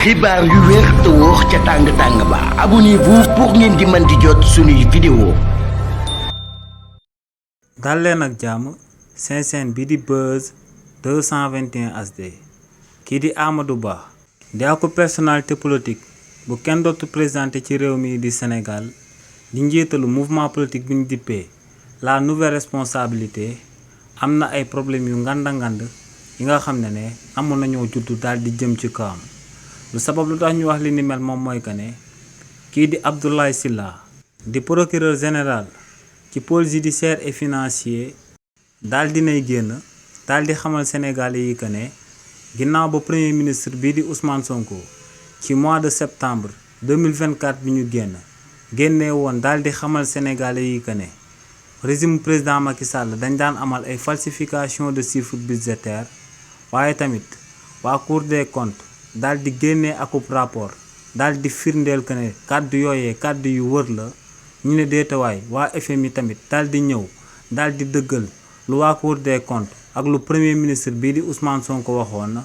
xibaar yu wér te wóor ca tàng-tàng ba abonnez-vous pour ngeen di mën di jot suñuy vidéo. dal leen ak jàmm seen chaîne bi di Buzz 221 HD kii di Amadou Ba di ak personnalité politique bu kenn dootu présenté ci réew mi di Sénégal di njiitalu mouvement politique bi ñu dippee la nouvelle responsabilité am na ay problèmes yu ngand yi nga xam ne amoon nañoo juddu daal di jëm ci kawam. lu sabab lu tax ñu wax li ni mel moom mooy que ne kii di Abdoulaye Sylla di procureur général ci pôle judiciaire et financier daal dinay génn daal di xamal Sénégalais yi que ne ginnaaw ba premier ministre bii di Ousmane Sonko ci mois de septembre 2024 bi ñu génnee woon daal di xamal Sénégalais yi que ne régime président Macky Sall dañ daan amal ay falsification de chiffres budgétaires waaye tamit waa Cour des comptes daal di génnee akub rapport daal di firndeel que ne kàddu yooyee kàddu yu wër la ñu ne deetawaay waa FMI tamit daal di ñëw daal di dëggal lu waa Cour des comptes ak lu premier ministre bii di Ousmane Sonko waxoon na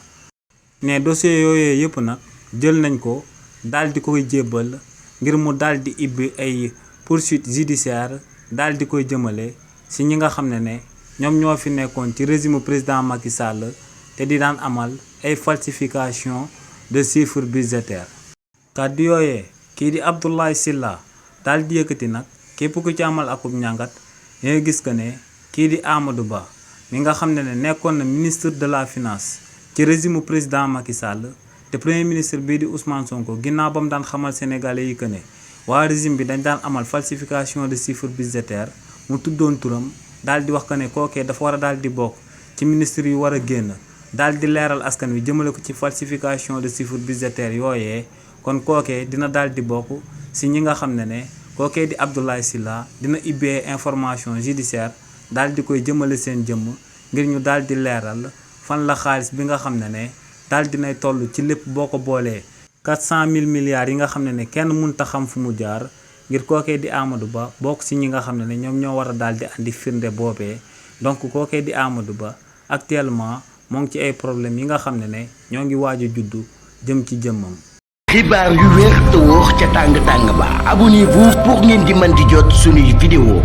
ne dossier yooyee yëpp nag jël nañ ko daal di koy jébbal ngir mu daal di ibbi ay poursuite judiciaire daal di koy jëmale si ñi nga xam ne ñoom ñoo fi nekkoon ci régime président Macky Sall te di daan amal ay falsification de chiffres budgétaires. kàddu yooyee kii di Abdoulaye Sylla daal di yëkkati nag képp ku ci amal akub ñàngat nga gis que ne kii di Amadou Ba mi nga xam ne nekkoon na ministre de la finance ci régime président Macky Sall te premier ministre bii di Ousmane Sonko ginnaaw ba mu daan xamal Sénégalais yi que ne waa régime bi dañ daan amal falsification de chiffres budgétaires mu tuddoon turam daal di wax que ne kookee dafa war a daal di bokk ci ministre yu war a génn. daal di leeral askan wi jëmale ko ci falsification de chiffres budgétaires yooyee kon kookee dina daal di bokk si ñi nga xam ne kookee di Abdoulaye Sylla dina ibbee information judiciaire daal di koy jëmale seen jëmm ngir ñu daal di leeral fan la xaalis bi nga xam ne daal dinay toll ci lépp boo ko boolee 400 000 milliards yi nga xam ne kenn mënut a xam fu mu jaar ngir kookee di Amadou Ba bokk si ñi nga xam ne ñoom ñoo war a daal di andi firnde boobee donc kookee di Amadou Ba actuellement moo ngi ci ay problèmes yi nga xam ne ñoo ngi waaj a juddu jëm ci jëmmam. xibaar yu wér te wóor ca tàng-tàng ba abonnez-vous pour ngeen di mën di jot suñuy vidéo.